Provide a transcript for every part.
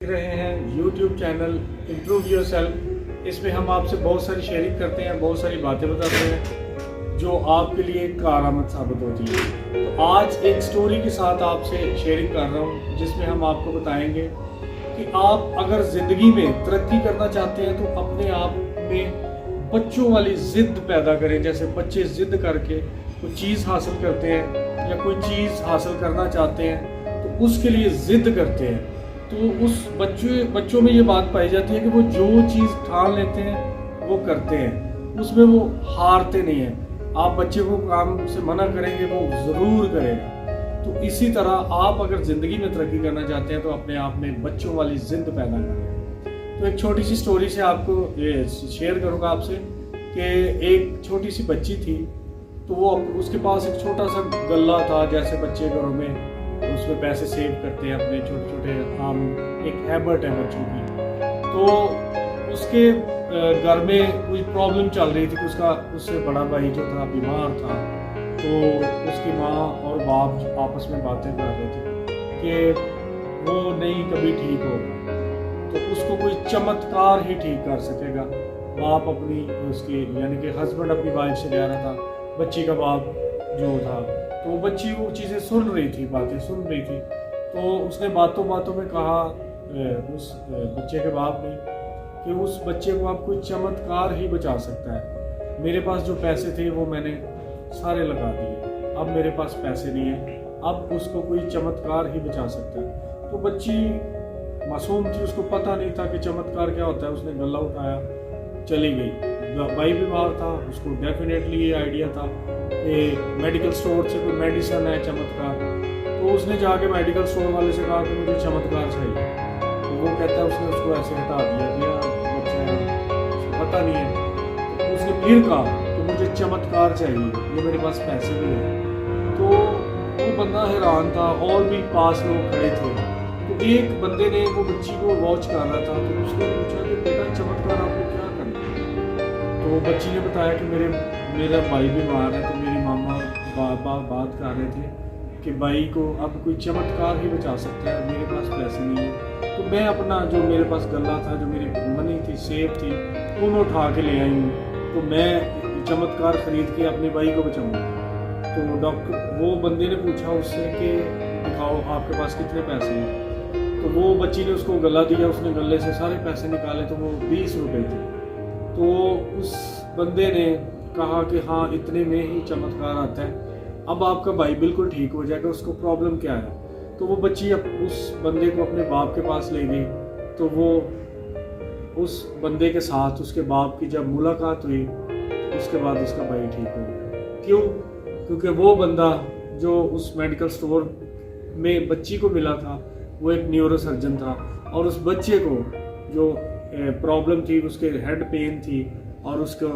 देख रहे हैं YouTube channel improve your self. इसमें हम आपसे बहुत सारी शेयरिंग करते हैं, बहुत सारी बातें बताते हैं जो आपके लिए कारआमद साबित होती है। तो आज एक स्टोरी के साथ आपसे शेयरिंग कर रहा हूँ जिसमें हम आपको बताएंगे कि आप अगर ज़िंदगी में तरक्की करना चाहते हैं तो अपने आप में बच्चों वाली ज़िद पैदा करें। जैसे बच्चे ज़िद करके कोई चीज़ हासिल करते हैं या कोई चीज़ हासिल करना चाहते हैं तो उसके लिए ज़िद करते हैं, तो उस बच्चों में ये बात पाई जाती है कि वो जो चीज़ ठान लेते हैं वो करते हैं, उसमें वो हारते नहीं हैं। आप बच्चे को काम से मना करेंगे वो ज़रूर करेगा। तो इसी तरह आप अगर ज़िंदगी में तरक्की करना चाहते हैं तो अपने आप में बच्चों वाली ज़िद पैदा करें। तो एक छोटी सी स्टोरी से आपको ये शेयर करूँगा आपसे कि एक छोटी सी बच्ची थी, तो वो उसके पास एक छोटा सा गल्ला था। जैसे बच्चे घरों में उसमें पैसे सेव करते हैं अपने छोटे छोटे, आम एक हैबिट है बच्चों की। तो उसके घर में कोई प्रॉब्लम चल रही थी कि उससे बड़ा भाई जो था बीमार था। तो उसकी माँ और बाप आपस में बातें कर रहे थे कि वो नहीं कभी ठीक होगा, तो उसको कोई चमत्कार ही ठीक कर सकेगा। बाप अपनी उसकी यानी कि हस्बैंड अपनी वाइफ से कह रहा था, बच्ची का बाप जो था, तो बच्ची वो चीज़ें सुन रही थी, बातें सुन रही थी। तो उसने बातों बातों में कहा उस बच्चे के बाप ने कि उस बच्चे को आप कोई चमत्कार ही बचा सकता है। मेरे पास जो पैसे थे वो मैंने सारे लगा दिए, अब मेरे पास पैसे नहीं है, अब उसको कोई चमत्कार ही बचा सकता है। तो बच्ची मासूम थी, उसको पता नहीं था कि चमत्कार क्या होता है। उसने गल्ला उठाया, चली गई। भाई बीमार था, उसको डेफिनेटली ये आइडिया था कि मेडिकल स्टोर से कोई मेडिसिन है चमत्कार। तो उसने जाके मेडिकल स्टोर वाले से कहा कि मुझे चमत्कार चाहिए। तो वो कहता है उसने उसको ऐसे हटा दिया, बच्चा उसको पता नहीं है। तो उसने फिर कहा कि मुझे चमत्कार चाहिए, ये मेरे पास पैसे भी हैं। तो वो बंदा हैरान था, और भी पास लोग खड़े थे। तो एक बंदे ने वो बच्ची को वॉच कर रहा था, तो उसने पूछा कि बेटा चमत्कार आपको क्या करना है। तो बच्ची ने बताया कि मेरा भाई बीमार है। तो मेरी मामा बात कर रहे थे कि भाई को अब कोई चमत्कार ही बचा सकता है, मेरे पास पैसे नहीं है। तो मैं अपना जो मेरे पास गल्ला था, जो मेरी मनी थी, सेब थी, वो मैं उठा के ले आई हूँ। तो मैं चमत्कार खरीद के अपने भाई को बचाऊँगा। तो वो बंदे ने पूछा उससे कि दिखाओ आपके पास कितने पैसे हैं। तो वो बच्ची ने उसको गला दिया, उसने गले से सारे पैसे निकाले, तो वो 20 रुपये थे। तो उस बंदे ने कहा कि हाँ इतने में ही चमत्कार आता है, अब आपका भाई बिल्कुल ठीक हो जाएगा, उसको प्रॉब्लम क्या है। तो वो बच्ची उस बंदे को अपने बाप के पास ले गई। तो वो उस बंदे के साथ उसके बाप की जब मुलाकात हुई, उसके बाद उसका भाई ठीक हो गया। क्यों? क्योंकि वो बंदा जो उस मेडिकल स्टोर में बच्ची को मिला था वो एक न्यूरो सर्जन था, और उस बच्चे को जो प्रॉब्लम थी, उसके हेड पेन थी और उसको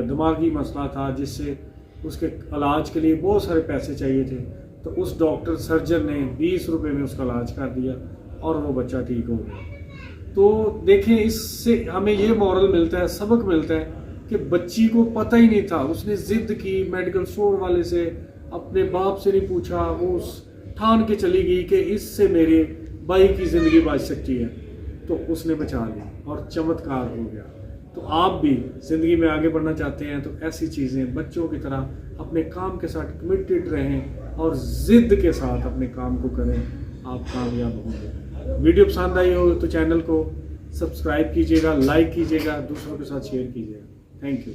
दिमागी मसला था जिससे उसके इलाज के लिए बहुत सारे पैसे चाहिए थे। तो उस डॉक्टर सर्जन ने 20 रुपये में उसका इलाज कर दिया और वो बच्चा ठीक हो गया। तो देखें, इससे हमें ये मॉरल मिलता है, सबक मिलता है कि बच्ची को पता ही नहीं था, उसने ज़िद की, मेडिकल स्टोर वाले से, अपने बाप से नहीं पूछा, वो ठान के चली गई कि इससे मेरे भाई की ज़िंदगी बच सकती है। तो उसने बचा लिया और चमत्कार हो गया। तो आप भी ज़िंदगी में आगे बढ़ना चाहते हैं तो ऐसी चीज़ें बच्चों की तरह अपने काम के साथ कमिटेड रहें और ज़िद के साथ अपने काम को करें, आप कामयाब होंगे। वीडियो पसंद आई हो तो चैनल को सब्सक्राइब कीजिएगा, लाइक कीजिएगा, दूसरों के साथ शेयर कीजिएगा। Thank you.